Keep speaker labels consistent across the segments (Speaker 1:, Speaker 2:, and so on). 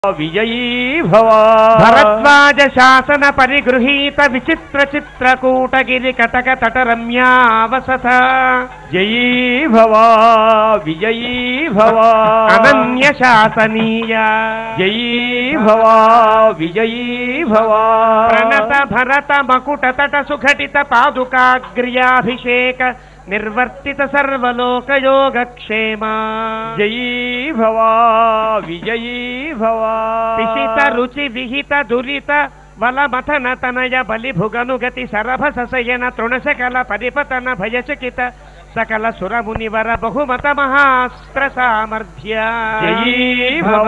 Speaker 1: విజయీ భవ
Speaker 2: భరద్వాజ శాసన పరిగృహీత విచిత్ర చిత్రకూటగిరి కటక తట రమ్యావసత
Speaker 1: జయీ భవ విజయీ భవ
Speaker 2: అనన్య శాసనీయ
Speaker 1: జయీ భవ విజయీ భవ
Speaker 2: ప్రణత భరత మకుట తట సుఘటిత పాదుకాగ్ర్యాభిషేక నిర్వర్తిత సర్వలోకయోగక్షేమ
Speaker 1: జయీ భవ విజయీ భవ
Speaker 2: పిషిత రుచి విహిత దురిత వలమథన తనయ బలిభుగనుగతి సరభ సశయన తృణశకల పరిపతన భయచకిత సకల సురమునివర బహుమత మహాస్త్ర సామర్థ్య
Speaker 1: జయీ భవ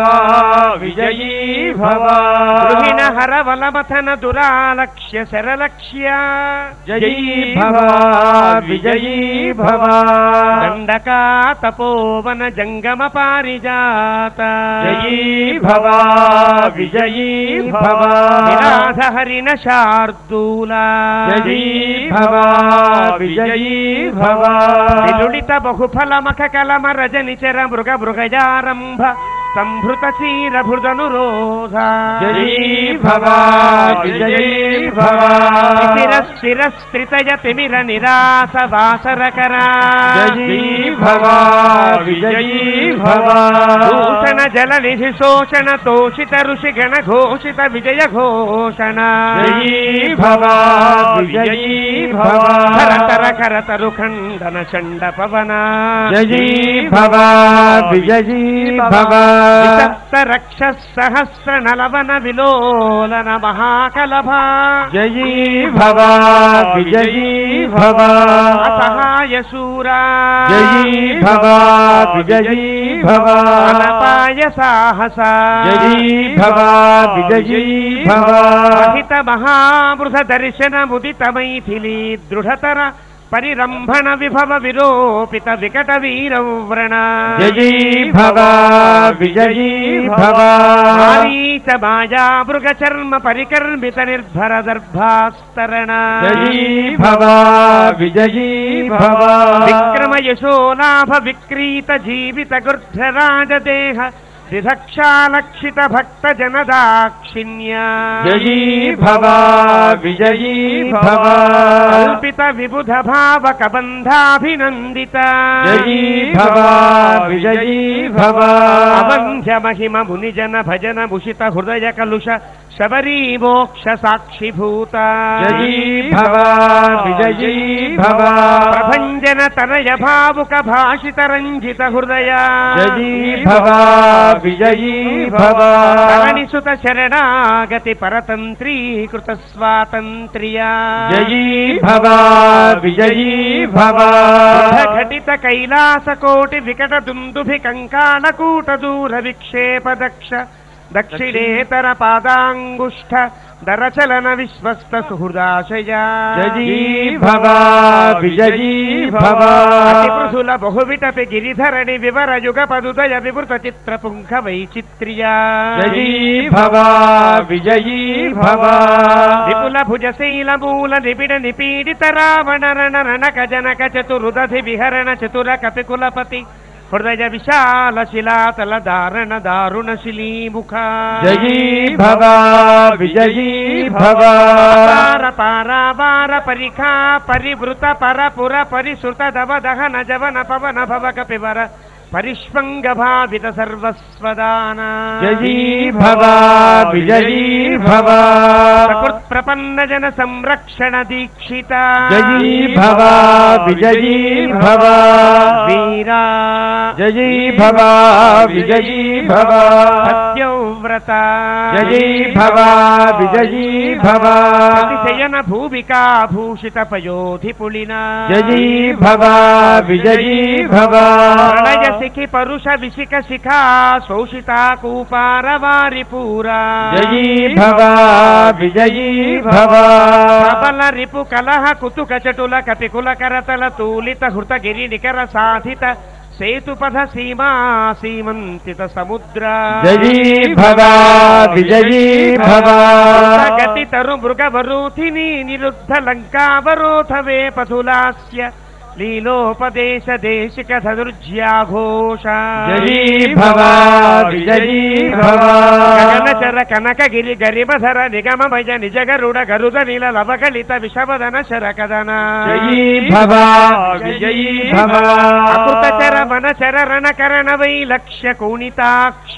Speaker 1: విజయీ భవ
Speaker 2: గృహిణ హర వలమథన దురాలక్ష్య శరలక్ష్య
Speaker 1: జయీ భవ విజయీ భవ
Speaker 2: దండకా తపోవన జంగమ పారిజాత
Speaker 1: జయీ భవ విజయీ భవ
Speaker 2: విరాధ హరిణ శార్దూల
Speaker 1: జయీ భవ విజయీ భవ
Speaker 2: విలుడిత బహుఫల మఖ కలమ రజనిచర మృగ మృగజారంభ సంభృత చీర భృదనురోధ
Speaker 1: జయీ భవ విజయీ భవ
Speaker 2: స్థిర స్థిర స్థితయ తిమిర నిరాస వాసరకర
Speaker 1: జయీ భవ విజయీ భవ
Speaker 2: భూషణ జల నిధి శోషణ తోషిత ఋషి గణ ఘోషిత విజయ ఘోషణ
Speaker 1: జయీ భవ విజయీ భవ
Speaker 2: కరతర కరతరు ఖండన చండ పవన
Speaker 1: జయీ భవ విజయీ భవ
Speaker 2: వితప్త రక్ష సహస్ర నలవన విలోలన మహాకలభ
Speaker 1: జయీ భవ విజయీ భవ
Speaker 2: అసహాయ శూరా
Speaker 1: జయీ భవ విజయీ భవ
Speaker 2: అనపాయ సాహస
Speaker 1: జయీ భవ విజయీ భవ
Speaker 2: మహిత మహామృత దర్శన ముదిత మైథిలీ దృఢతర పరిరంభణ విభవ విరోపిత వికట వీరవ్రణ
Speaker 1: జయీ భవ విజయీ భవ
Speaker 2: మారీచ మాయా మృగ చర్మ పరికర్మిత నిర్భర దర్భాస్తరణ
Speaker 1: జయీ భవ విజయీ భవ
Speaker 2: విక్రమ యశోలాభ విక్రీత జీవిత గుర్ధరాజదేహ దిధక్షాలక్షిత భక్త జనదాక్షిణ్య
Speaker 1: జయీ భవ విజయీ భవ
Speaker 2: కల్పిత విబుధ భావక బంధాభినందిత
Speaker 1: జయీ భవ విజయీ భవ
Speaker 2: అవంధ్య మహిమ మునిజన భజన భుషిత హృదయ కలుష శబరీ మోక్ష సాక్షిభూత
Speaker 1: జయీ భవ విజయీ భవ
Speaker 2: ప్రభంజన తనయ భావుక భాషిత రంజిత హృదయ
Speaker 1: జయీ భవ విజయీ భవ
Speaker 2: తరణిసుత శరణాగతి పరతంత్రీకృత స్వాతంత్ర్య
Speaker 1: జయీ భవ విజయీ భవ
Speaker 2: ఘటిత కైలాస కోటి వికట దుందుభి కంకాళకూట దూర విక్షేప దక్ష దక్షిణేతర పాదాంగుష్ఠ దరచలన విశ్వస్త సుహృదాశయ
Speaker 1: జయీ భవ విజయీ భవ
Speaker 2: పృథుల బహువిటపి గిరిధరణి వివర యుగ పదుదయ వివృత చిత్ర పుంఖ వైచిత్ర్య
Speaker 1: జయీ భవ విజయీ భవ
Speaker 2: విపుల భుజ శైల మూల నిబిడ నిపీడిత రావణ రణ రణక జనక చతురుదధి విహరణ చతుర కపికులపతి హృదయ విశాల శిలాతల దారణ దారుణ శిలీముఖ
Speaker 1: జయీ భవ విజయీ భవ
Speaker 2: పార పారావార పరిఖా పరివృత పరపుర పరిశ్రుత దవ దహన జవన పవన భవ కపివర పరిష్వంగ భావిత సర్వస్వదాన
Speaker 1: జయీ భవ విజయీ భవ
Speaker 2: ప్రకృత్ ప్రపన్న జన సంరక్షణ దీక్షిత
Speaker 1: జయీ భవ విజయీ భవ
Speaker 2: వీరా
Speaker 1: జయీ భవ విజయీ భవ
Speaker 2: సత్యవ్రత
Speaker 1: జయీ భవ విజయీ భవ
Speaker 2: అతిశయన భూమికా భూషిత పయోధి పులిన
Speaker 1: జయీ భవ విజయీ భవ
Speaker 2: ప్రణయ శిఖి పరుష విశిఖ శిఖా శోషితా కూపార వారి పూరా
Speaker 1: జయీ భవ విజయీ భవ
Speaker 2: ప్రబల రిపు కలహ కుతుక చటుల కపికుల కరతల తూలిత హృత గిరి నికర సాధిత సేతుపథ సీమా సీమంతిత సముద్ర
Speaker 1: జయీ భవ విజయీ భవ
Speaker 2: గతి తరు మృగవరూథిని నిరుద్ధ లంకావరోధ వే పథులాస్య లీలోపదేశ దేశిక సదృజ్యాఘోష
Speaker 1: జయీ భవ విజయీ భవ
Speaker 2: గగనచర కనకగిరి గరిమధర నిగమభయ నిజగరుడ గరుద నీల లవగలిత విషవదన శరకదన
Speaker 1: జయీ భవ విజయీ భవ
Speaker 2: అకృతచర వనచర రణకరణ వైలక్ష్య కోణితాక్ష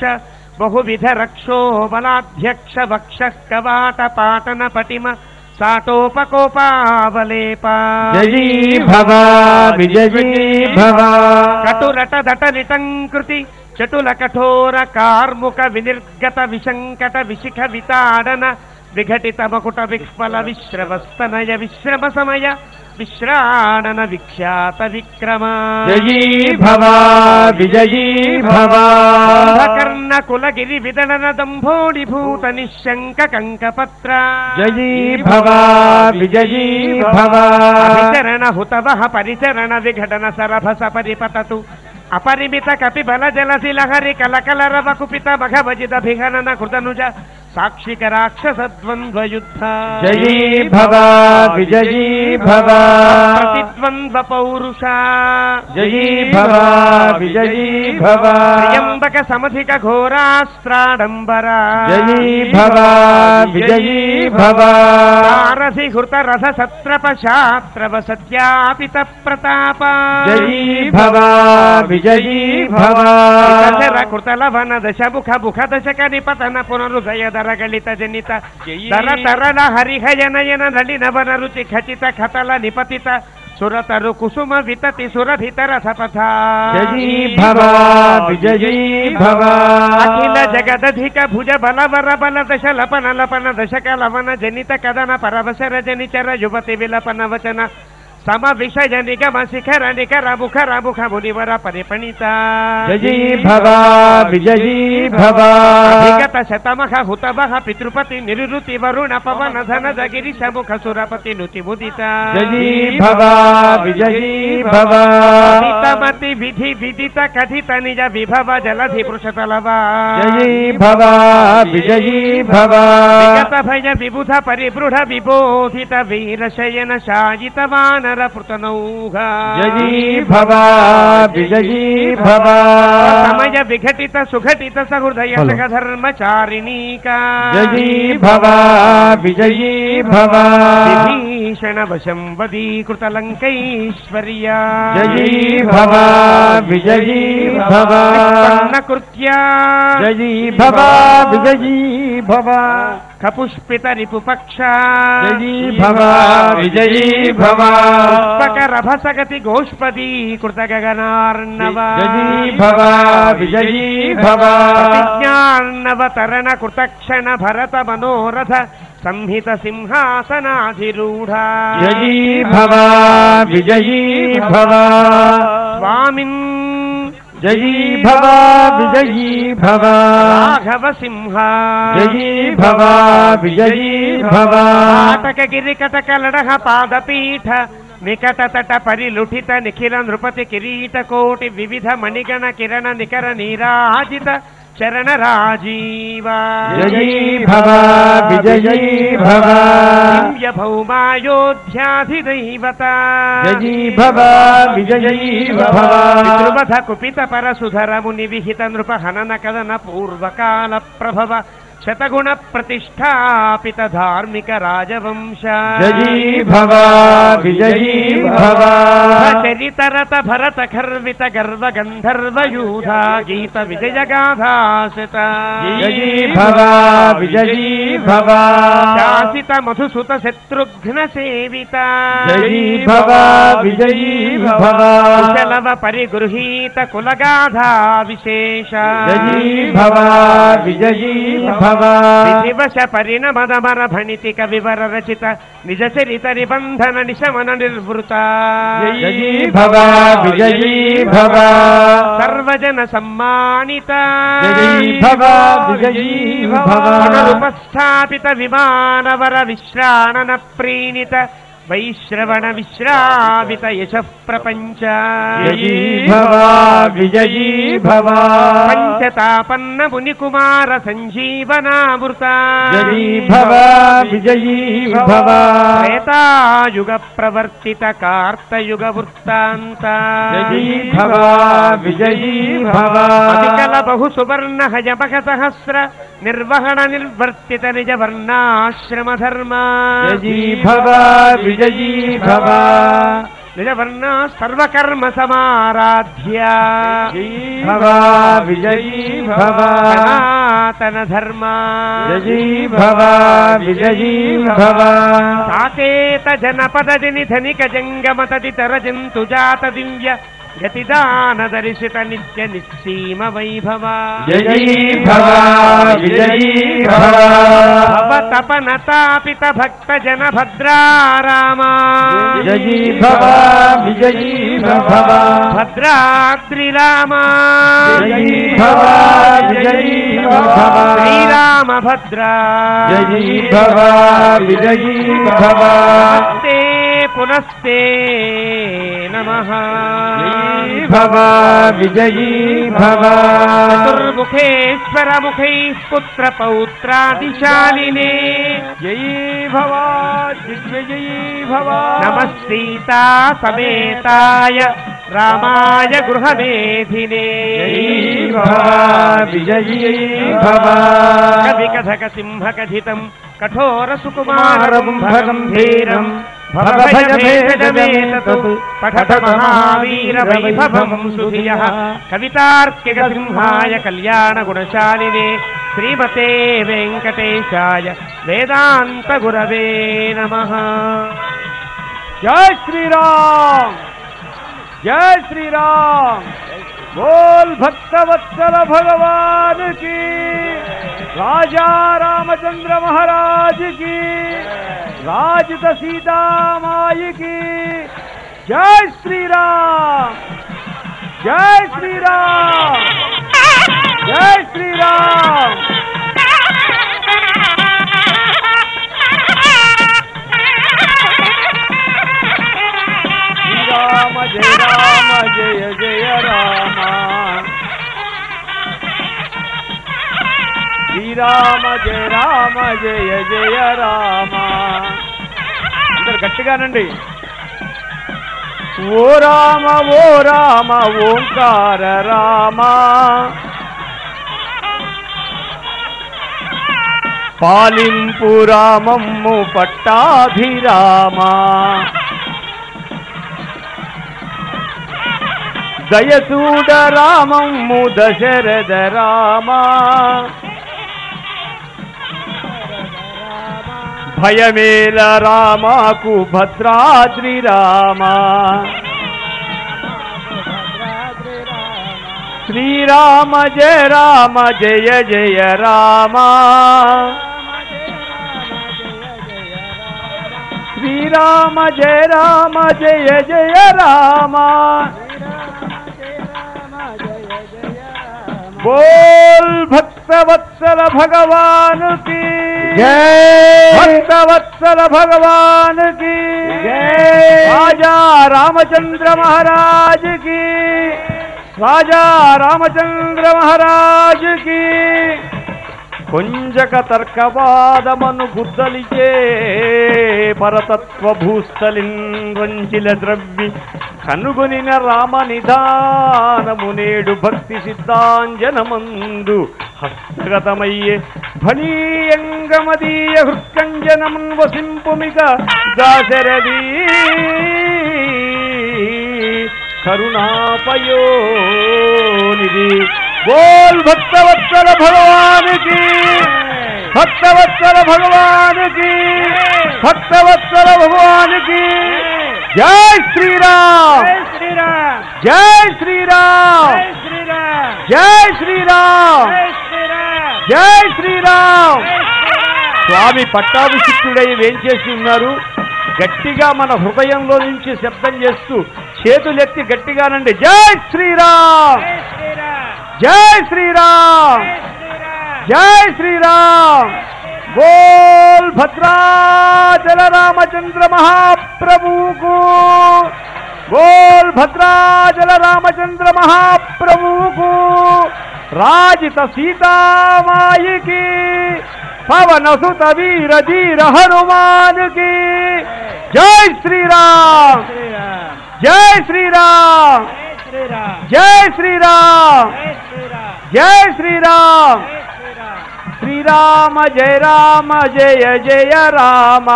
Speaker 2: బహువిధ రక్షో బలాధ్యక్ష వక్ష కవాట పాటన పటిమ సాటోపకోపావలేపా
Speaker 1: జయీ భవ విజయీ భవ
Speaker 2: కటురట దట నిటంకృతి చటుల కఠోర కార్ముక వినిర్గత విశంకట విశిఖ వితాడన విఘటిత మకుట విక్ఫల విశ్రవస్తనయ విశ్రమ సమయ విశ్రాణన విఖ్యాత విక్రమ
Speaker 1: జయీ భవ విజయీ భవ
Speaker 2: కర్ణ కులగిరి విదళన దంభోడి భూత నిశంక కంకపత్ర
Speaker 1: జయీ భవ విజయీ భవ
Speaker 2: అభిచరణ హుతవః పరిచరణ విఘటన సరభస పరిపతతు అపరిమిత కపి బల జలసి లహరి కలకలరవ కుపిత మఘవజిత భిఘనన కృతనుజ సాక్షిక రాక్షసద్వంద్వ యుద్ధ
Speaker 1: జయీ భవ విజయీ భవ
Speaker 2: ప్రతిద్వంద్వ పౌరుష
Speaker 1: జయీ భవ విజయీ భవ
Speaker 2: త్ర్యంబక సమధిక ఘోరాస్త్రాడంబర
Speaker 1: జయీ భవ విజయీ భవ
Speaker 2: తారసి హృత రథ సత్రప శాత్రవ సత్యాపిత ప్రతాప
Speaker 1: జయీ భవ విజయీ భవ
Speaker 2: కృతలవన దశముఖ ముఖ దశక నిపతన పునరుదయ దరగళిత జనిత దర తరల హరిహయనయన నళినవన రుచి ఖచిత ఖతల నిపతిత సురతరు కుసుమ వితతి సురభిత రసపథ
Speaker 1: జయీ భవ విజయీ భవ
Speaker 2: అఖిల జగదధిక భుజ బలవర బల దశ లపన లపన దశక లవన జనిత కదన పరవశర జనిచర యువతి విలపన వచన సమ విషయ నిగమ శిఖర నికర ముఖర ముఖ మునివర పరిపణిత
Speaker 1: జయీ భవ విజయీ భవ
Speaker 2: విగత శతమహ హుతవః పితృపతి నిరుతి వరుణ పవన ధన జగిరి సముఖ సురపతి నుతి ముదిత
Speaker 1: జయీ భవ విజయీ భవ
Speaker 2: మతి విధి విదిత కథిత నిజ విభవ జలధి పృషతలవ
Speaker 1: జయీ భవ విజయీ భవ
Speaker 2: విగత భయ విబుధ పరిబృఢ విబోధిత వీరశయన శాయిత వానర పృతనౌఘ
Speaker 1: జయీ భవ విజయీ భవ
Speaker 2: సమయ విఘటిత సుఘటిత సహృదయ సగధర్మచారిణీకా
Speaker 1: జయీ భవ విజయీ భవ
Speaker 2: విభీషణ వశం వదీకృత లంకైశ్వర్యా
Speaker 1: జయీ భవ విజయీ భవ
Speaker 2: కృత్యా
Speaker 1: జయీ భవ విజయీ భవ
Speaker 2: కపుష్పిత రిపుపక్ష
Speaker 1: జయీ భవ విజయీ భవ
Speaker 2: రభసగతి గోష్పదీ కృత గగనార్ణవ
Speaker 1: జయీ భవ విజయీ భవ
Speaker 2: ప్రతిజ్ఞార్ణవ తరణ కృతక్షణ భరత మనోరథ సంహిత సింహాసనాధిరూఢ
Speaker 1: జయీ భవ విజయీ భవ
Speaker 2: స్వామిన్
Speaker 1: జయీ భవ విజయీ భవ
Speaker 2: రాఘవ సింహ
Speaker 1: జయీ భవ విజయీ భవ
Speaker 2: ఆటకగిరి కటకలడహ పాదపీఠ నికట తట పరిలుఠిత నిఖిల నృపతి కిరీట కోటి వివిధ మణిగణ కిరణ నికర నీరాజిత చరణ రాజీవా
Speaker 1: జయీ భవ విజయీ భవ
Speaker 2: దివ్య భౌమాయోధ్యాధిదైవత
Speaker 1: జయీ భవ విజయీ భవ
Speaker 2: పితృవధ కుపిత పరసుధర ముని విహిత నృప హనన కదన పూర్వకాల ప్రభవ శతగుణ ప్రతిష్టాపిత ధార్మిక రాజవంశ
Speaker 1: జయీ భవ విజయీ భవ
Speaker 2: చరితరత భరత ఖర్విత గర్వ గంధర్వ యూధ గీత విజయ గాథాసిత
Speaker 1: జయీ భవ విజయీ భవ
Speaker 2: శాసిత మధుసుత శత్రుఘ్న సేవిత
Speaker 1: జయీ భవ విజయీ భవ
Speaker 2: కుశలవ పరిగృహీత కులగాథా విశేష
Speaker 1: జయీ భవ విజయీ భవ
Speaker 2: విధివశ పరిణమదమర భణితి కవివర రచిత నిజ చరిత నిబంధన నిశమన నిర్వృత
Speaker 1: జయీ భవ విజయీ భవ
Speaker 2: సర్వజన సమ్మానిత
Speaker 1: జయీ భవ విజయీ భవ
Speaker 2: పునరుపస్థాపిత విమానవర విశ్రాణన ప్రీణిత వైశ్రవణ విశ్రావిత యశః ప్రపంచ
Speaker 1: జయీ భవ విజయీ భవ
Speaker 2: పంచతాపన్న మునికుమార సంజీవనామృత
Speaker 1: జయీ భవ విజయీ భవ
Speaker 2: త్రేతాయుగ ప్రవర్తిత కార్తయుగ వృత్తాంత
Speaker 1: జయీ భవ విజయీ భవ
Speaker 2: అధికల బహు సువర్ణ హయమఖ సహస్ర నిర్వహణ నిర్వర్తిత నిజ వర్ణాశ్రమ ధర్మ
Speaker 1: జయీ భవ విజయీ భవ
Speaker 2: నిజ వర్ణ సర్వకర్మ సమారాధ్య
Speaker 1: భవ విజయీ భవ
Speaker 2: సనాతన ధర్మ
Speaker 1: జయీ భవ విజయీ భవ
Speaker 2: సాకేత జనపద జని ధనిక జంగమ తదితర జంతు జాత దివ్య గతిదాన దర్శిత నిత్య నిస్సీమ వైభవ
Speaker 1: జయీ భవ విజయీ భవ
Speaker 2: భవతపన తాపిత భక్త జన భద్రారామ
Speaker 1: జయీ భవ విజయీ భవ
Speaker 2: భద్రాద్రిరామ
Speaker 1: జయీ భవ విజయీ భవ
Speaker 2: శ్రీరామ భద్రా
Speaker 1: జయీ భవ విజయీ భవ
Speaker 2: నమస్తే పునస్తే నమః
Speaker 1: భవ విజయీ భవ
Speaker 2: చతుర్ముఖేశ్వర ముఖైః పుత్ర పౌత్రాదిశాలినే
Speaker 1: జయీ భవ దిగ్విజయీ భవ
Speaker 2: నమః సీతా సమేతాయ రామాయ గృహమేధినే
Speaker 1: జయీ భవ విజయీ భవ
Speaker 2: కవి కథక సింహ కథితం కఠోర సుకుమారం భగంభీరం భవభయభేదమేతతు పఠత మహావీర వైభవం సుధియః కవితార్కిక సింహాయ కళ్యాణ గుణశాలినే శ్రీమతే వెంకటేశాయ వేదాంత గురవే నమః.
Speaker 1: జై శ్రీరామ్ జై శ్రీరామ్ బోల్ భక్తవత్సల భగవాన్ की राजा रामचंद्र महाराज की राजत सीता माई की जय श्री राम जय श्री राम जय श्री राम राम जय जय राम శ్రీరామ జయ జయ రామ అందరు గట్టిగానండి. ఓ రామ ఓంకార రామ పాలింపు రామమ్ము పట్టాభిరామ దయసూడ రామమ్ము దశరథ రామ భయమేల రామాకు భద్రాద్రి రామ శ్రీరామ జయ జయ రామ శ్రీరామ జయ జయ రామ बोल भक्तवत्सल भगवान की जय भक्तवत्सल भगवान की जय राजा रामचंद्र महाराज की राजा रामचंद्र महाराज की కుంజక తర్కవాదమను గుద్దలిచే పరతత్వ భూస్థలిన్ రంజిల ద్రవ్వి కనుగొనిన రామ నిదానము నేడు భక్తి సిద్ధాంజనమందు హస్తగతమయ్యే ఫలీయంగమదీయ హృత్కంజనమున్ వసింపుమిక దాశరథీ కరుణాపయోనిధి बोल भक्तवत्सल भगवान की भक्तवत्सल भगवान की भक्तवत्सल भगवान की जय श्री राम जय श्री राम जय श्री राम जय श्री राम స్వామి పట్టాభిషిక్తుడై వేంచేసి ఉన్నారు. గట్టిగా మన హృదయంలో నుంచి శబ్దం చేస్తూ చేతులెత్తి గట్టిగానండి జై శ్రీరామ్ జై శ్రీరామ్ జై శ్రీరామ్ बोल भद्राचल रामचंद्र महाप्रभु को, बोल भद्राचल रामचंद्र महाप्रभु को, राजित सीता माई की, पवन सुत वीर धीर हनुमान की, जय श्री राम, जय श्री राम, जय श्री राम, जय श्री राम, श्री राम जय जय राम.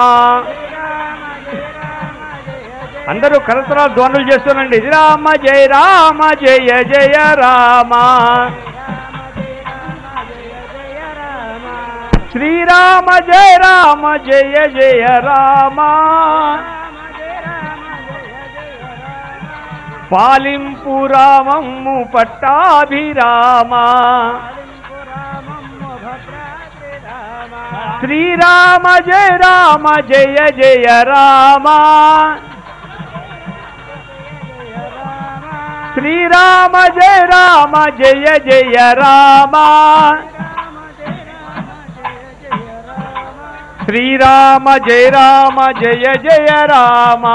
Speaker 1: అందరూ కరతరాలు ధ్వనులు చేస్తున్నాండి. శ్రీరామ జయ జయ రామ, శ్రీరామ జయ జయ రామ, పాలింపు రామమ్ము పట్టాభిరామ, శ్రీరామ జయ జయ రామ, శ్రీరామ జయ జయ రామ, శ్రీరామ జయ జయ రామ,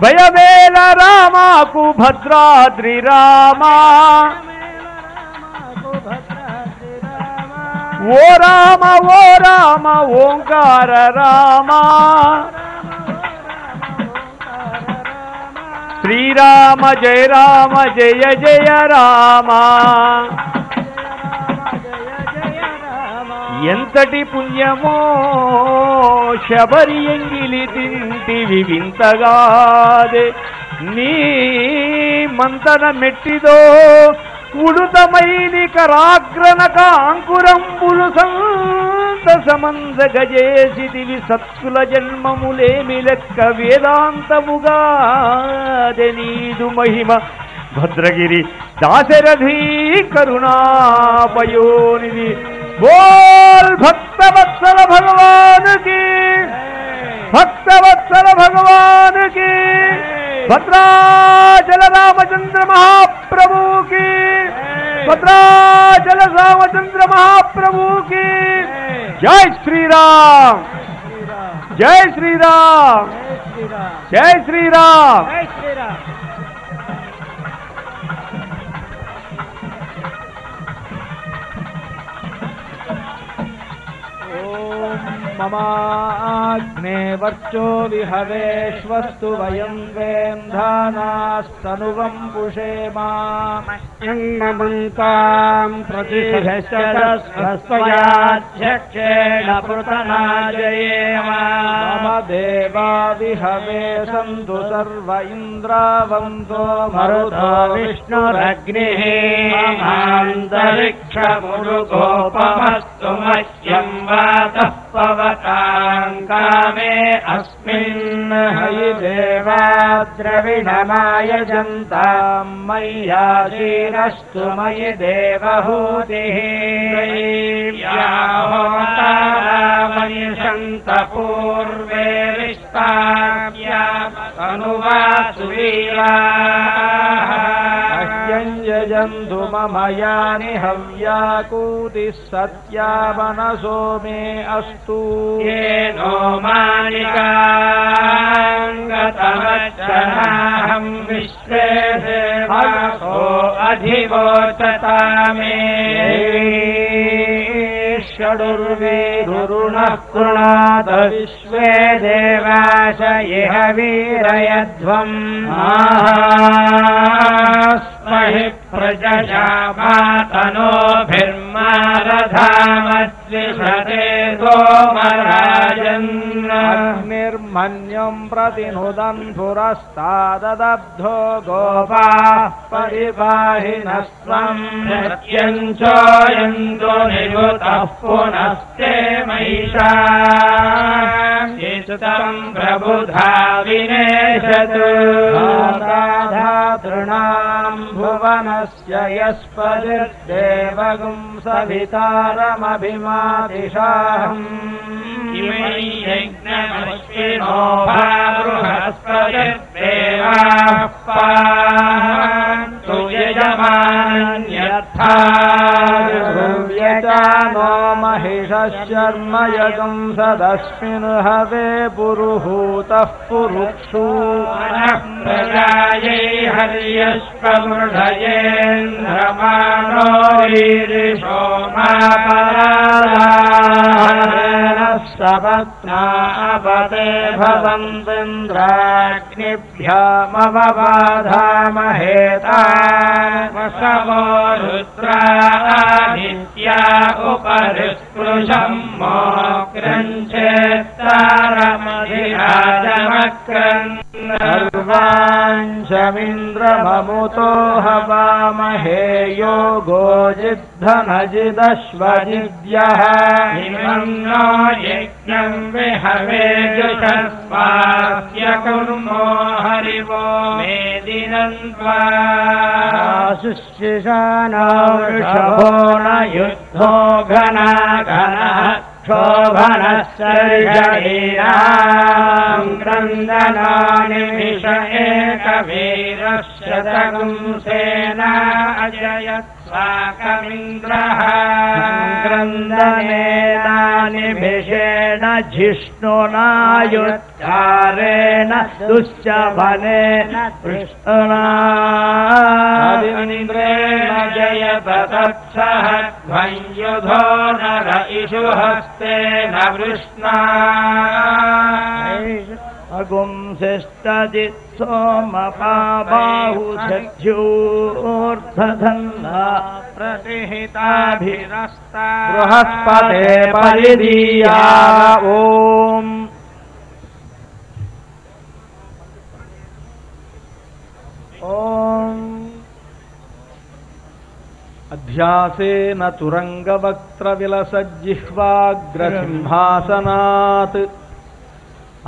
Speaker 1: భయమేల రామకు భద్రాద్రి రామ, ఓ రామ ఓంకార రామ, శ్రీరామ జయ జయ రామ. ఎంతటి పుణ్యమో శబరి ఎంగిలి తింటివి వింతగాదే, నీ మంతన మెట్టిదో ఉడుతమైని కరాగ్రనక అంకురంబులు సంతసమంద గజేసిదివి, సత్కుల జన్మములేమి లెక్క వేదాంతముగాదే నీదు మహిమ. భద్రగిరి దాశరథీ కరుణాపయోనిధి, बोल भक्तवत्सल भगवान की, भक्तवत्सल भगवान की, भद्राचल रामचंद्र महाप्रभु की, भद्राचल रामचंद्र महाप्रभु की. जय श्री राम, जय श्री राम, जय श्री राम. ममाग्ने वर्चो विहवेश्वस्तु वयं वेन्धानास्तनुवं पुषेमा, यन्मन्तां प्रतिष्ठस्वयाध्यक्षेण पृतनाजयेम. मम देवा विहवे सन्तु सर्व इन्द्रावन्तो मरुतो विष्णुरग्निः, ममान्तरिक्षमुरुगोपमस्तु मह्यं वातः पवतां कामे अस्मिन्. हयि देवा द्रविणमायजन्तां मय्याशीरस्तु मयि देवहूतिः. याहोतारामयि सन्त पूर्वे विस्ताव्या तनुवासु वीराः, यजन्तु मम यानि हव्याकूतिः सत्या मनसो मे अस्तु. येनो मानिकाङ्गतमच्चनाहं विश्वे देवासो अधिवोचता मे. षडुर्वीरुणः कृणात विश्वे देवाश इह वीरयध्वम्. स्महि प्रजशामातनोभिर्मारधामद्विषते सोमराजन्. अग्निर्मन्यं प्रतिनुदन् पुरस्ताददब्धो गोपाः परिपाहिनस्त्वं. प्रत्यञ्चोऽयन्तु नियुतः पुनस्ते महिषाः, चित्तं प्रबुधा विनेशतु. धातॄणां भुवनस्य यस्पतिर्देवगुं सवितारमभिमादिशाहम्. इमै यज्ञमश्विनो बृहस्पतिर्देवाः पान्तु यजमान्यथा नो महिषशर्म यजं सदस्मिन् हवे पुरुहूतः पुरुक्षु
Speaker 2: प्रजायै हर्यश्वमृढयेन्द्रमानो रीरिषो
Speaker 1: सपत्ना अपते भवन्तीन्द्राग्निभ्यामवबाधामहेता
Speaker 2: वसवो रुद्रादित्या उपरिस्पृशं मोक्रञ्चेत्तारमधिराजमक्रन्
Speaker 1: सर्वांशमिन्द्रममुतो हवामहे योगो जिद्धनजिदश्वजिद्यः
Speaker 2: हिमन्नो यज्ञं विहवेजुषस्वास्य कुर्मो हरिवो मेदिनन्त्वा
Speaker 1: शुशिशानावृषभो न युद्धो घना घनः क्षोभनश्चर्षणीनां क्रन्दनानिमिष एकवीरश्शतगुंसेना अजयत् साकमिन्द्रः क्रन्दनेनानिभिषेण जिष्णुना युद्धारेण दुश्चबलेन पृष्ठना इन्द्रेण जयत तत्सह ध्वंयुधो नर इषुहस्तेन वृष्णा अगुंसिष्टजित् सोमपाबाहुषध्यूर्धधन्ना प्रतिहिताभिरस्ता बृहस्पते परिदीया ॐ अध्यासेन तुरङ्गवक्त्रविलसज्जिह्वाग्रसिंहासनात्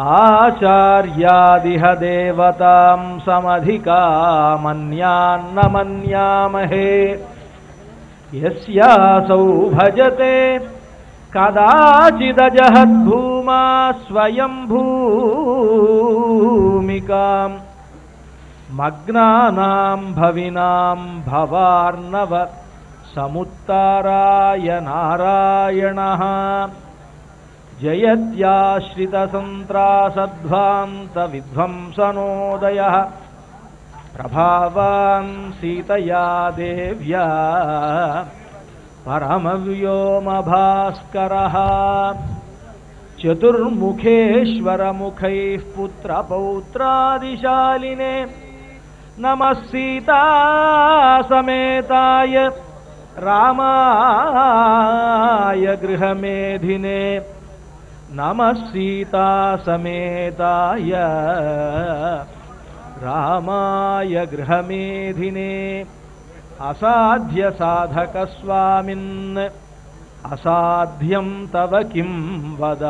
Speaker 1: आचार्यादिह देवतां समधिकामन्यान्न मन्यामहे यस्यासौ भजते कदाचिदजहद्भूमा स्वयं भूमिकां मग्नानां भविनां भवार्णव समुत्ताराय नारायणः जयत्याश्रितसन्त्रासध्वान्तविध्वंसनोदयः प्रभावान् सीतया देव्या परमव्योमभास्करः चतुर्मुखेश्वरमुखैः पुत्रपौत्रादिशालिने नमः सीतासमेताय रामाय गृहमेधिने नमः सीतासमेताय रामाय गृहमेधिने असाध्यसाधकस्वामिन् असाध्यं तव किं वद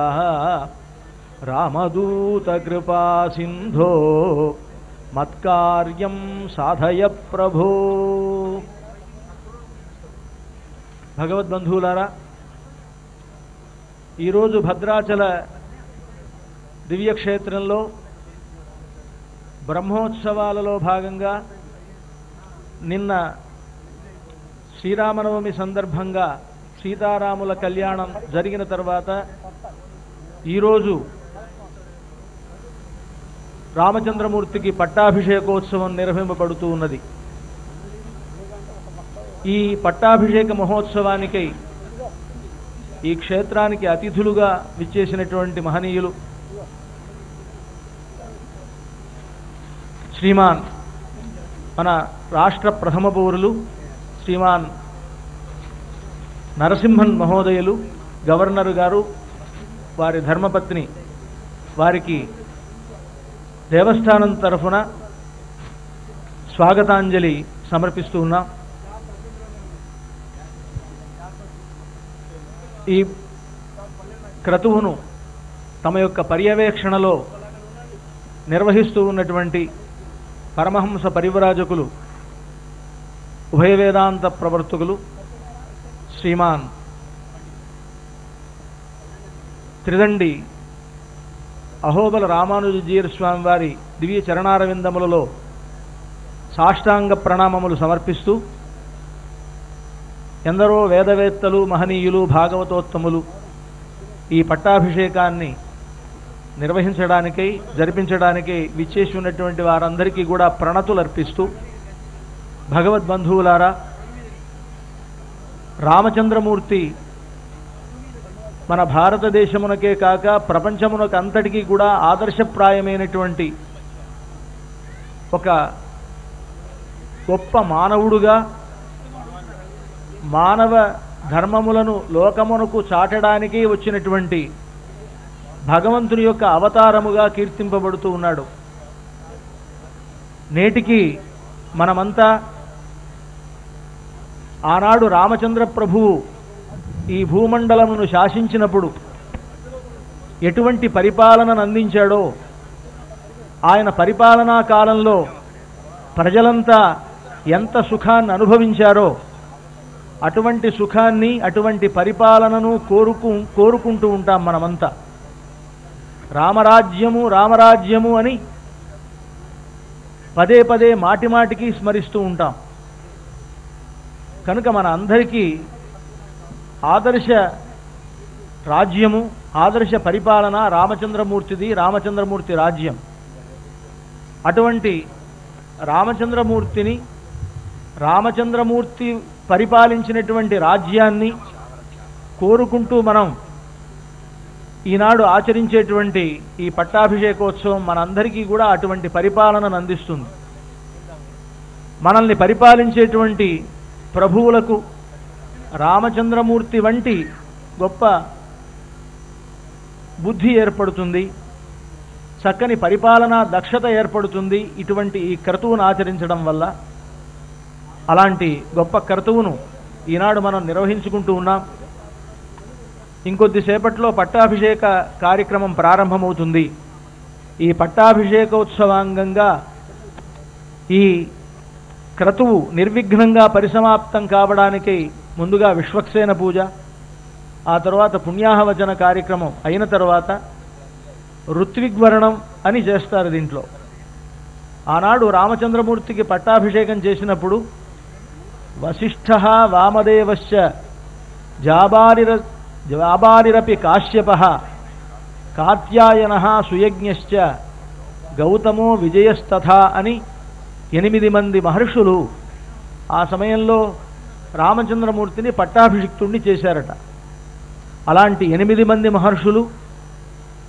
Speaker 1: रामदूतकृपासिन्धो मत्कार्यं साधय प्रभो। భగవద్బంధువులారా, ఈరోజు భద్రాచల దివ్యక్షేత్రంలో బ్రహ్మోత్సవాలలో భాగంగా నిన్న శ్రీరామనవమి సందర్భంగా సీతారాముల కళ్యాణం జరిగిన తర్వాత ఈరోజు రామచంద్రమూర్తికి పట్టాభిషేకోత్సవం నిర్వహింపబడుతూ ఉన్నది. ఈ పట్టాభిషేక మహోత్సవానికై ఈ క్షేత్రానికి అతిథులుగా విచ్చేసినటువంటి మహనీయులు శ్రీమాన్ మన రాష్ట్ర ప్రథమ పౌరులు శ్రీమాన్ నరసింహన్ మహోదయులు, గవర్నర్ గారు, వారి ధర్మపత్ని, వారికి దేవస్థానం తరఫున స్వాగతాంజలి సమర్పిస్తూ ఉన్నాం. ఈ క్రతువును తమ యొక్క పర్యవేక్షణలో నిర్వహిస్తూ ఉన్నటువంటి పరమహంస పరివ్రాజకులు, ఉభయ వేదాంత ప్రవర్తకులు శ్రీమాన్ త్రిదండి అహోబల రామానుజీయర్ స్వామి వారి దివ్య చరణారవిందములలో సాష్టాంగ ప్రణామములు సమర్పిస్తూ ఎందరో వేదవేత్తలు, మహనీయులు, భాగవతోత్తములు ఈ పట్టాభిషేకాన్ని నిర్వహించడానికై, జరిపించడానికై విచ్చేసి ఉన్నటువంటి వారందరికీ కూడా ప్రణతులు అర్పిస్తూ, భగవద్బంధువులారా, రామచంద్రమూర్తి మన భారతదేశమునకే కాక ప్రపంచమునకు అంతటికీ కూడా ఆదర్శప్రాయమైనటువంటి ఒక గొప్ప మానవుడుగా, మానవ ధర్మములను లోకమునకు చాటడానికి వచ్చినటువంటి భగవంతుని యొక్క అవతారముగా కీర్తింపబడుతూ ఉన్నాడు. నేటికి మనమంతా ఆనాడు రామచంద్ర ప్రభువు ఈ భూమండలమును శాసించినప్పుడు ఎటువంటి పరిపాలనను అందించాడో, ఆయన పరిపాలనా కాలంలో ప్రజలంతా ఎంత సుఖాన్ని అనుభవించారో అటువంటి సుఖాన్ని, అటువంటి పరిపాలనను కోరుకుంటూ ఉంటాం మనమంతా. రామరాజ్యము రామరాజ్యము అని పదే పదే మాటిమాటికి స్మరిస్తూ ఉంటాం. కనుక మన అందరికీ ఆదర్శ రాజ్యము, ఆదర్శ పరిపాలన రామచంద్రమూర్తిది, రామచంద్రమూర్తి రాజ్యం. అటువంటి రామచంద్రమూర్తిని, రామచంద్రమూర్తి పరిపాలించినటువంటి రాజ్యాన్ని కోరుకుంటూ మనం ఈనాడు ఆచరించేటువంటి ఈ పట్టాభిషేకోత్సవం మనందరికీ కూడా అటువంటి పరిపాలనను అందిస్తుంది. మనల్ని పరిపాలించేటువంటి ప్రభువులకు రామచంద్రమూర్తి వంటి గొప్ప బుద్ధి ఏర్పడుతుంది, చక్కని పరిపాలనా దక్షత ఏర్పడుతుంది ఇటువంటి ఈ క్రతువును ఆచరించడం వల్ల. అలాంటి గొప్ప క్రతువును ఈనాడు మనం నిర్వహించుకుంటూ ఉన్నాం. ఇంకొద్దిసేపట్లో పట్టాభిషేక కార్యక్రమం ప్రారంభమవుతుంది. ఈ పట్టాభిషేకోత్సవాంగంగా ఈ క్రతువు నిర్విఘ్నంగా పరిసమాప్తం కావడానికి ముందుగా విశ్వక్సేన పూజ, ఆ తర్వాత పుణ్యాహవచన కార్యక్రమం అయిన తర్వాత ఋత్విగ్వరణం అని చేస్తారు. దీంట్లో ఆనాడు రామచంద్రమూర్తికి పట్టాభిషేకం చేసినప్పుడు వశిష్ఠః వామదేవశ్చ జాబారిరపి కాశ్యపః కాత్యాయనః సుయజ్ఞశ్చ గౌతమో విజయస్తథా అని 8 మంది మహర్షులు ఆ సమయంలో రామచంద్రమూర్తిని పట్టాభిషిక్తుణ్ణి చేశారట. అలాంటి 8 మంది మహర్షులు,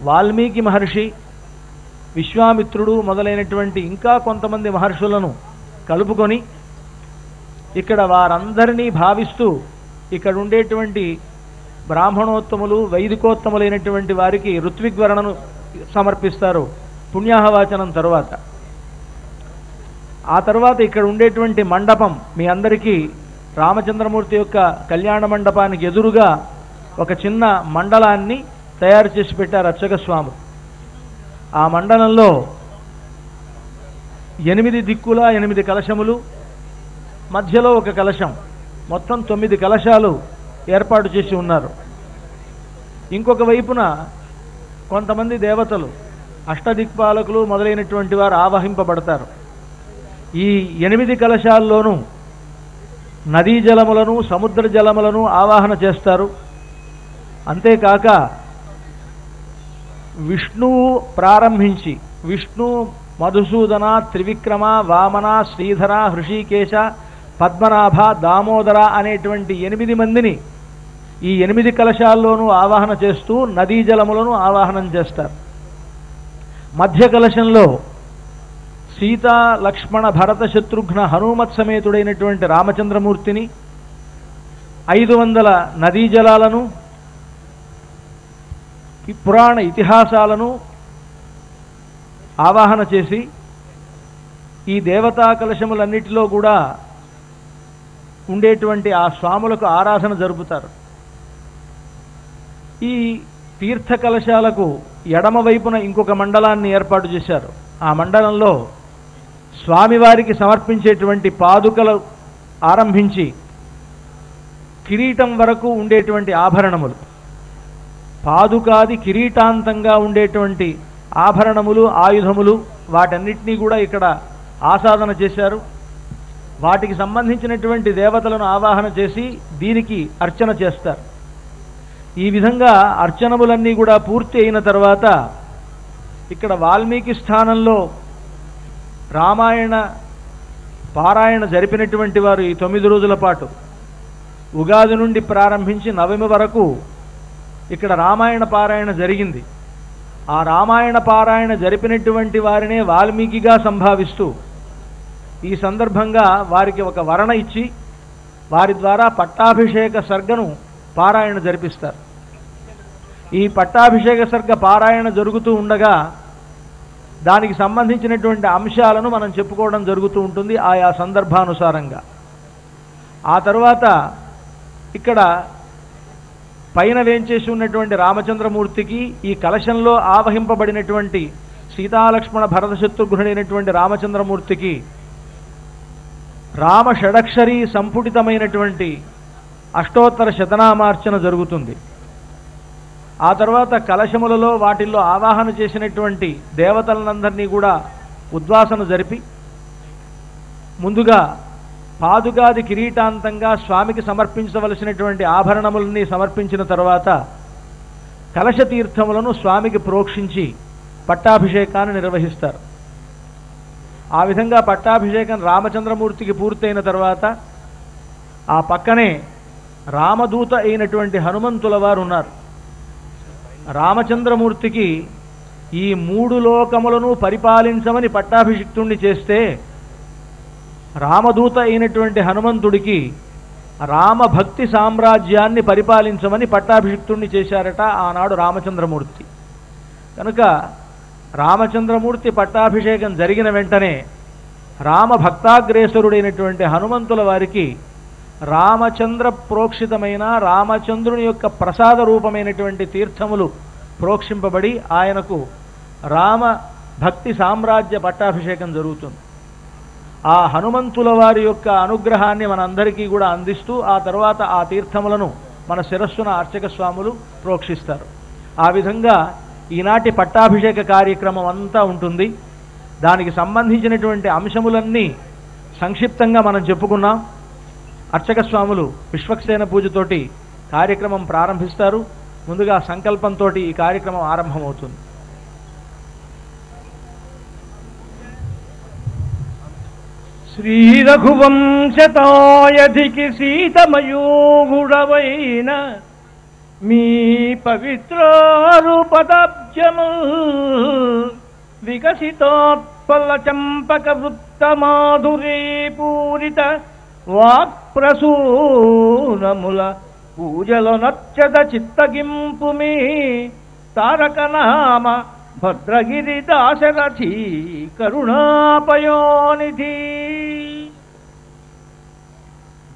Speaker 1: వాల్మీకి మహర్షి, విశ్వామిత్రుడు మొదలైనటువంటి ఇంకా కొంతమంది మహర్షులను కలుపుకొని ఇక్కడ వారందరినీ భావిస్తూ ఇక్కడ ఉండేటువంటి బ్రాహ్మణోత్తములు, వైదికోత్తములైనటువంటి వారికి ఋత్విగ్వరణను సమర్పిస్తారు పుణ్యాహవాచనం తరువాత. ఆ తర్వాత ఇక్కడ ఉండేటువంటి మండపం మీ అందరికీ రామచంద్రమూర్తి యొక్క కళ్యాణ మండపానికి ఎదురుగా ఒక చిన్న మండలాన్ని తయారు చేసి పెట్టారు అర్చక స్వామి. ఆ మండలంలో 8 దిక్కుల 8 కలశములు, మధ్యలో ఒక కలశం, మొత్తం 9 కలశాలు ఏర్పాటు చేసి ఉన్నారు. ఇంకొక వైపున కొంతమంది దేవతలు, అష్టదిక్పాలకులు మొదలైనటువంటి వారు ఆవాహింపబడతారు. ఈ 8 కలశాల్లోనూ నదీ జలములను, సముద్ర జలములను ఆవాహన చేస్తారు. అంతేకాక విష్ణువు ప్రారంభించి విష్ణు, మధుసూదన, త్రివిక్రమ, వామన, శ్రీధర, హృషికేశ, పద్మనాభ, దామోదర అనేటువంటి 8 మందిని ఈ 8 కలశాల్లోనూ ఆవాహన చేస్తూ నదీ జలములను ఆవాహనం చేస్తారు. మధ్య కలశంలో సీతా, లక్ష్మణ, భరత, శత్రుఘ్న, హనుమత్ సమేతుడైనటువంటి రామచంద్రమూర్తిని, 500 నదీ జలాలను, పురాణ ఇతిహాసాలను ఆవాహన చేసి ఈ దేవతా కలశములన్నిటిలో కూడా ఉండేటువంటి ఆ స్వాములకు ఆరాధన జరుపుతారు. ఈ తీర్థ కలశాలకు ఎడమ వైపున ఇంకొక మండలాన్ని ఏర్పాటు చేశారు. ఆ మండలంలో స్వామివారికి సమర్పించేటువంటి పాదుకలు ఆరంభించి కిరీటం వరకు ఉండేటువంటి ఆభరణములు, పాదుకాది కిరీటాంతంగా ఉండేటువంటి ఆభరణములు, ఆయుధములు, వాటన్నిటినీ కూడా ఇక్కడ ఆసాదన చేశారు. వాటికి సంబంధించినటువంటి దేవతలను ఆవాహన చేసి దీనికి అర్చన చేస్తారు. ఈ విధంగా అర్చనములన్నీ కూడా పూర్తి అయిన తర్వాత ఇక్కడ వాల్మీకి స్థానంలో రామాయణ పారాయణ జరిపినటువంటి వారు ఈ 9 రోజుల పాటు ఉగాది నుండి ప్రారంభించి నవమి వరకు ఇక్కడ రామాయణ పారాయణ జరిగింది. ఆ రామాయణ పారాయణ జరిపినటువంటి వారినే వాల్మీకిగా సంభావిస్తూ ఈ సందర్భంగా వారికి ఒక వర్ణ ఇచ్చి వారి ద్వారా పట్టాభిషేక సర్గను పారాయణ జరిపిస్తారు. ఈ పట్టాభిషేక సర్గ పారాయణ జరుగుతూ ఉండగా దానికి సంబంధించినటువంటి అంశాలను మనం చెప్పుకోవడం జరుగుతూ ఉంటుంది ఆయా సందర్భానుసారంగా. ఆ తరువాత ఇక్కడ పైన వేంచేసి ఉన్నటువంటి రామచంద్రమూర్తికి ఈ కలశంలో ఆవహింపబడినటువంటి సీతాలక్ష్మణ భరత శత్రుఘ్నుడైనటువంటి రామచంద్రమూర్తికి రామ షడక్షరీ సంపుటితమైనటువంటి అష్టోత్తర శతనామార్చన జరుగుతుంది. ఆ తర్వాత కలశములలో వాటిల్లో ఆవాహన చేసినటువంటి దేవతలందరినీ కూడా ఉద్వాసన జరిపి ముందుగా పాదుగాది కిరీటాంతంగా స్వామికి సమర్పించవలసినటువంటి ఆభరణములన్నీ సమర్పించిన తర్వాత కలశ తీర్థములను స్వామికి ప్రోక్షించి పట్టాభిషేకాన్ని నిర్వహిస్తారు. ఆ విధంగా పట్టాభిషేకం రామచంద్రమూర్తికి పూర్తయిన తర్వాత ఆ పక్కనే రామదూత అయినటువంటి హనుమంతుల వారు ఉన్నారు. రామచంద్రమూర్తికి ఈ 3 లోకములను పరిపాలించమని పట్టాభిషిక్తుణ్ణి చేస్తే రామదూత అయినటువంటి హనుమంతుడికి రామభక్తి సామ్రాజ్యాన్ని పరిపాలించమని పట్టాభిషిక్తుణ్ణి చేశారట ఆనాడు రామచంద్రమూర్తి. కనుక రామచంద్రమూర్తి పట్టాభిషేకం జరిగిన వెంటనే రామభక్తాగ్రేసరుడైనటువంటి హనుమంతుల వారికి రామచంద్ర ప్రోక్షితమైన రామచంద్రుని యొక్క ప్రసాద రూపమైనటువంటి తీర్థములు ప్రోక్షింపబడి ఆయనకు రామ భక్తి సామ్రాజ్య పట్టాభిషేకం జరుగుతుంది. ఆ హనుమంతుల వారి యొక్క అనుగ్రహాన్ని మనందరికీ కూడా అందిస్తూ ఆ తర్వాత ఆ తీర్థములను మన శిరస్సున అర్చక స్వాములు ప్రోక్షిస్తారు. ఆ విధంగా ఈనాటి పట్టాభిషేక కార్యక్రమం అంతా ఉంటుంది. దానికి సంబంధించినటువంటి అంశములన్నీ సంక్షిప్తంగా మనం చెప్పుకున్నాం. అర్చక స్వాములు విశ్వక్సేన పూజతోటి కార్యక్రమం ప్రారంభిస్తారు. ముందుగా సంకల్పంతో ఈ కార్యక్రమం ఆరంభమవుతుంది.
Speaker 3: శ్రీ రఘువంశతాయధికి సీతమయూగుడవైన మీ పవిత్రారూపదాబ్జము వికసితోత్పల చంపక వృత్తమాధురీ పూరిత వాక్ప్రసూనముల పూజల నచ్చద చిత్తగింపు మీ తారకనామ భద్రగిరి దాశరథి కరుణాపయోనిధి.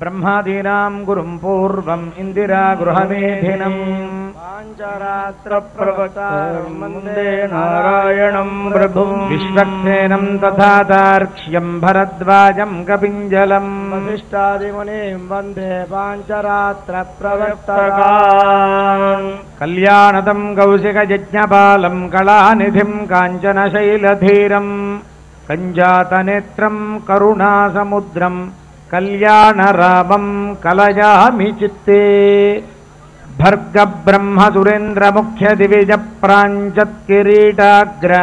Speaker 2: బ్రహ్మాదీనాం గురుం పూర్వం ఇందిరా గృహమేధినం పాంచరాత్ర ప్రవక్తారం వందే నారాయణం ప్రభుం విశ్వక్సేనం తథా దార్క్ష్యం భరద్వాజం కపింజలం వశిష్ఠాదిమునిం వందే పాంచరాత్ర ప్రవక్తకాన్ కళ్యాణదం కౌశిక యజ్ఞపాలం కళానిధిం కాంచనశైలధీరం కంజాతనేత్రం కరుణాసముద్రం కళ్యాణరామం కలయామి చిత్తే భర్గ బ్రహ్మ సురేంద్ర ముఖ్య దివిజ ప్రాంచత్కిరీటాగ్ర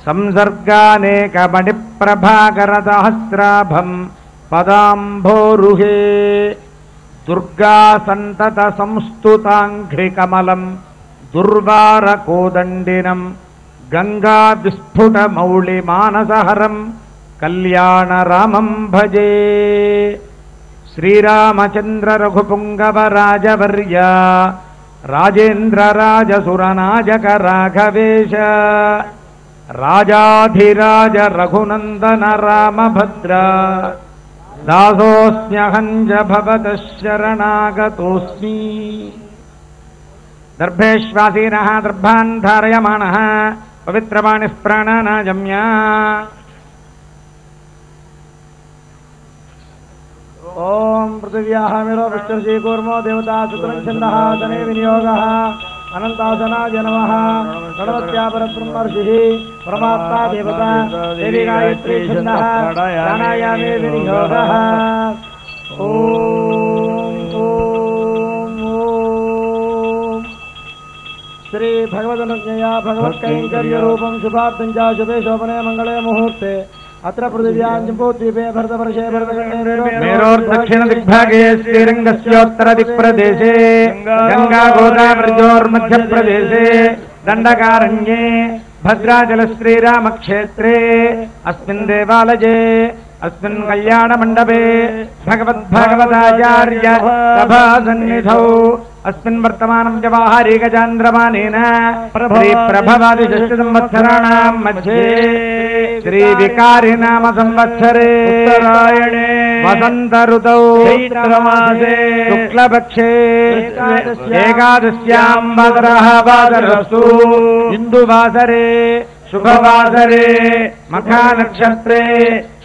Speaker 2: సంసర్గానేకమణి ప్రభాకర సహస్రాభం పదాంభోరుహే దుర్గా సంతత సంస్తుతాంఘ్రికమలం దుర్వార కోదండినం గంగా విస్ఫుట మౌళి మానసహరం కళ్యాణరామం భజే. శ్రీరామచంద్ర రఘుపుంగవ రాజవర్య రాజేంద్ర రాజసురనాజక రాఘవేశ రాజాధిరాజ రఘునందన రామభద్ర దాసోస్మ్యహంజ భవతః శరణాగతోస్మి. దర్భేష్వాసీనః దర్భాన్ ధారయమాణః పవిత్రవాణిః ప్రాణానాజమ్య. ఓం పృథివ్యాః మిరో విష్ణుర్షి కూర్మో దేవతా శుక్రం ఛందః తనే వినియోగః
Speaker 1: अनंतासनाय नमः प्रणवत्या परब्रह्मर्षिः परमात्मा देवता देवी गायत्री छन्दः प्राणायामे विनियोगः ओम श्री भगवदनुज्ञया भगवत्कैंकर्य रूपं शुभार्थं च शुभे शोभने मंगले मुहूर्ते अत्र पृथिव्यां जम्बूद्वीपे भरतवर्षे भरतखण्डे
Speaker 2: मेरोर्दक्षिण दिग्भागे श्रीरङ्गस्योत्तरदिक्प्रदेशे गंगा गोदावरीयोर्मध्यप्रदेशे दण्डकारण्ये भद्राचल श्रीरामक्षेत्रे अस्मिन् देवालये अस्मिन् कल्याणमण्डपे भगवदाचार्य सभासन्निधौ अस्मिन् वर्तमानं व्यवहारिकचान्द्रमानेन प्रभवादि षष्ठसंवत्सराणां मध्ये श्री विकारी नाम संवत्सरे उत्तरायणे वसंत ऋतौ चैत्रमासे शुक्लपक्षे एकादश्यां भाद्रः वासरस्तु इंदुवासरे शुभवासरे मखा-नक्षत्रे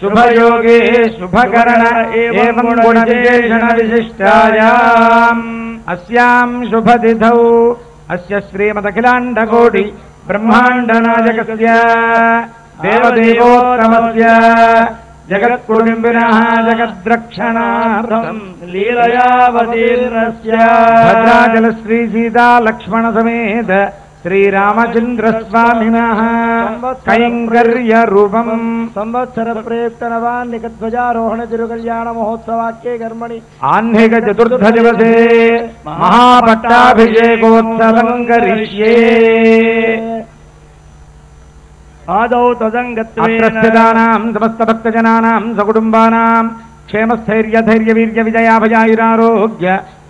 Speaker 2: शुभयोगे शुभकरण एवं गुणविशेषण विशिष्टायाम् अस्यां शुभतिथौ अस्य श्रीमदखिलाण्डकोटि ब्रह्माण्डनायकस्य देवदेवोत्तमस्य जगत्कुटुम्बिनः जगद्रक्षणार्थं लीलयावतीर्णस्य भद्राचल श्री सीता लक्ष्मण समेत श्रीरामचंद्र स्वामिनः कैंकर्य रूपं संवत्सर प्रयुक्त नवान्निक ध्वजारोहण तिरुकल्याण महोत्सवाख्ये कर्मणि आह्निक चतुर्थ दिवसे महापट्टाभिषेकोत्सवं करिष्ये आदौ तदंगत्वेन समस्त भक्तजनानां सकुटुंबानां क्षेमस्थैर्य धैर्य वीर्य विजयाभयायुरारोग्य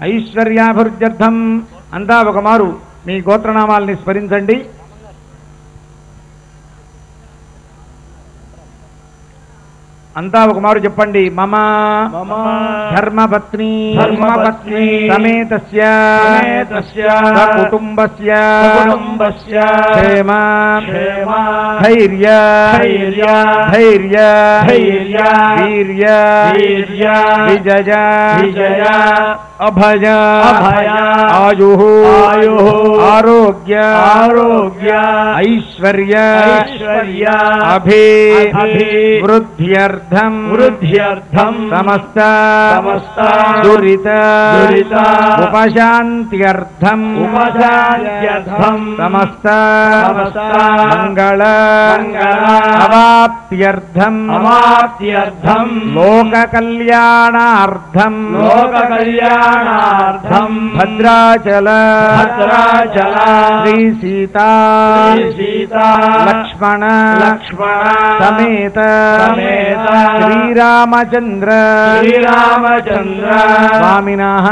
Speaker 2: ऐश्वर्याभिवृद्ध्यर्थం అంతా ఒకమారు మీ గోత్రనామాల్ని స్మరించండి. అంతా ఒకమారు చెప్పండి. మమ ధర్మపత్ని సమేతస్య కుటుంబస్య క్షేమ ధైర్య వీర్య విజయ అభయ ఆయు ఆరోగ్య ఐశ్వర్య అభివృద్ధ్యర్థం సమస్త దురిత ఉపశాంత్యర్థం సమస్త మంగళ అవాప్త్యర్థం లోక కళ్యాణార్థం భద్రాచల శ్రీ సీతా లక్ష్మణ సమేత శ్రీరామచంద్ర స్వామినః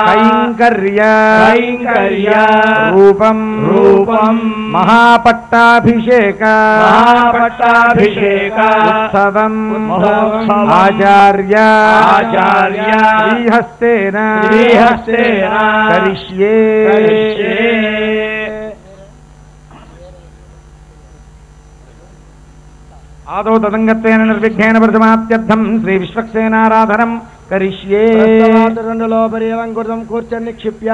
Speaker 2: కైంకర్య రూపం మహాపట్టాభిషేక ఉత్సవం ఆచార్య శ్రీహస్తేన కరిష్యే. ఆదౌ తదంగత్వేన నిర్విఘ్నేన ప్రథమాప్త్యర్థం శ్రీ విశ్వక్సేనారాధనం కరిష్యే. రెండులో పర్యవంకృతం కూర్చని నిక్షిప్య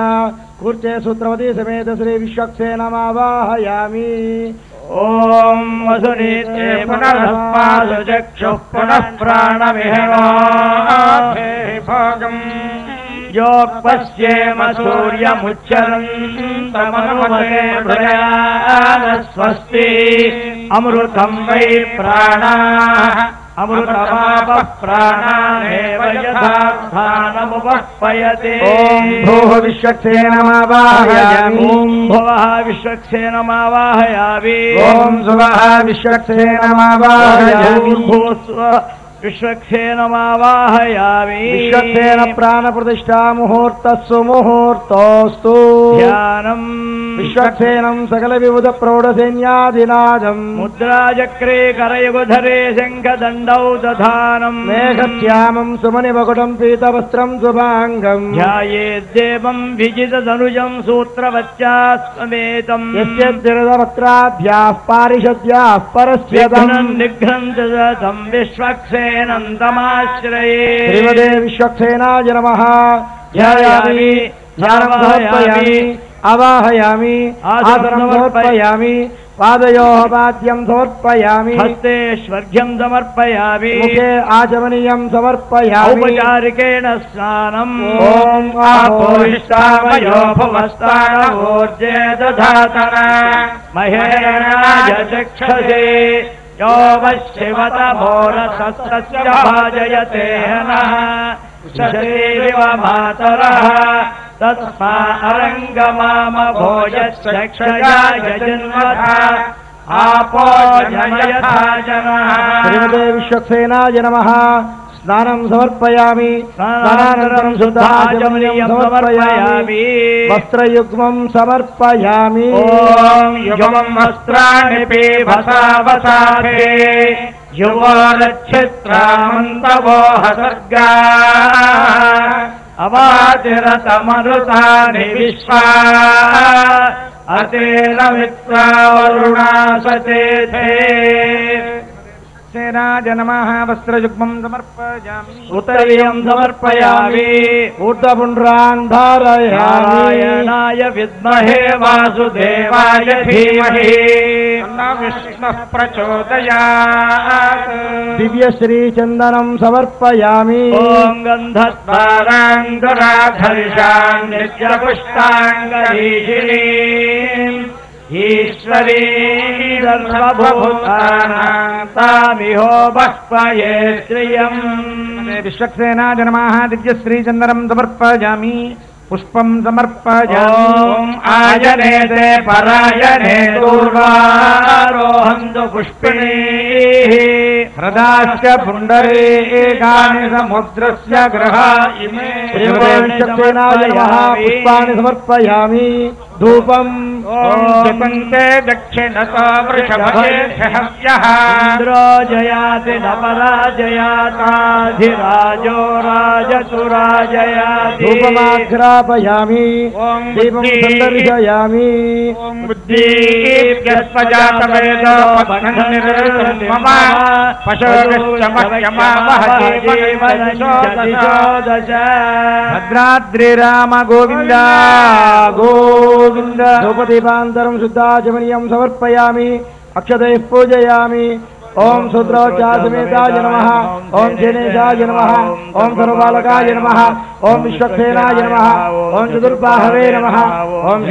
Speaker 2: కూర్చే సూత్రవతి సమేత శ్రీ విశ్వక్సేనమావాహయామి. ఓం వసునీతే పునఃపాసు చక్షుః పునః ప్రాణవిహరోగం योपश्येम सूर्यमुच्चरन्तमनुमते स्वस्ति अमृतं वै प्राणाः अमृतमापः प्राणानेव यथार्थानमुपह्वयते. ॐ भूः विश्वक्सेनमावाहयामि. ॐ भुवः विश्वक्सेनमावाहयामि. ॐ सुवः विश्वक्सेनमावाहयामि. विश्वक्सेनमावाहयामि. विश्वक्सेन प्राणप्रतिष्ठा मुहूर्तस्सु मुहूर्तोऽस्तु. ध्यानम् विश्वक्सेनं सकलविबुध प्रौढसैन्यादिनादम् मुद्राचक्रे करयुगधरे शङ्खदण्डौ दधानम् मेघश्यामं सुमनिमकुटं पीतवस्त्रं शुभाङ्गम् ध्यायेद्देवं विजितधनुजं सूत्रवच्चास्ममेतम् यस्य चिरदवक्त्राभ्याः पारिषद्याः परस्यदम् निघ्रन्तं विश्वक्सेनन्तमाश्रये. श्रीमदे विश्वक्सेनाय नमः. ध्यायामि ध्यानमहत्वयामि
Speaker 1: आवाहयामि आसनं समर्पयामि पादयोः पाद्यं समर्पयामि
Speaker 3: हस्तेष्वर्घ्यं समर्पयामि
Speaker 1: मुखे आचमनीयं समर्पयामि
Speaker 3: औपचारिकेण स्नानम्
Speaker 1: ॐ
Speaker 3: आपोष्टामयो भवस्तानवोर्जे दधातन महेरणाय चक्षसे यो वशिवतमोरसस्य भाजयते नः शरीरिव मातरः तस्मा अरङ्गमामभोजश्चक्षयाय जन्मथा आपो जनयथा जनः
Speaker 1: श्रीमते विश्वक्सेनाय नमः स्नानं समर्पयामि स्नानानन्तरं शुद्धाचमनीयं समर्पयामि वस्त्रयुग्मं समर्पयामि
Speaker 3: ॐ युगमं वस्त्राणि पीभसा वसाधे युवोरच्छित्रामन्तवो हसर्गा अवातिरतमरुतानि विश्वा अतेन वित्रा वरुणासचेते
Speaker 2: सेनाय नमः वस्त्रयुग्मं समर्पयामि
Speaker 3: उत्तरीयं समर्पयामि
Speaker 1: ऊर्ध्वपुण्ड्रान् धारयामि
Speaker 3: नारायणाय विद्महे वासुदेवाय धीमहि
Speaker 2: तन्नो विष्णुः प्रचोदयात्
Speaker 1: दिव्यश्रीचन्दनं समर्पयामि
Speaker 3: ॐ गन्धद्वाराङ्गराधर्षान् नित्यपुष्टाङ्गरीषिणीम् ईश्वरी सर्वभूतानां तामिहो बह्वये श्रियम्
Speaker 2: विश्वक्सेनाय नमः दिव्यश्रीचन्दनं समर्पयामि पुष्पं समर्पयामि
Speaker 3: ॐ आयने ते परायणे दूर्वारोहन्तु पुष्पिणीः
Speaker 2: हृदाश्च पुण्डरीकानि समुद्रस्य ग्रहा इमे
Speaker 1: विश्वक्सेनाय नमः पुष्पाणि समर्पयामि धूपम्
Speaker 2: ॐ जपन्ते दक्षिणतो वृषभेभ्यः
Speaker 3: इन्द्रो जयाति न पराजयाताधिराजो राजसुराजयाति
Speaker 1: धूपमाघ्रापयामि दीपं सन्दर्शयामि
Speaker 2: बुद्धिभ्यस्पजातवेदो मम भद्राद्रिराम गोविन्द गोविन्द
Speaker 1: धूपदीपान्तरं शुद्धाचमनीयं समर्पयामि अक्षतैः पूजयामि ओम शूद्रोच्चासमेताय नमः ओम जनेशाय नमः ओम सर्वबालकाय नमः ओम विश्वक्सेनाय नमः ओम चतुर्बाहवे नमः ओम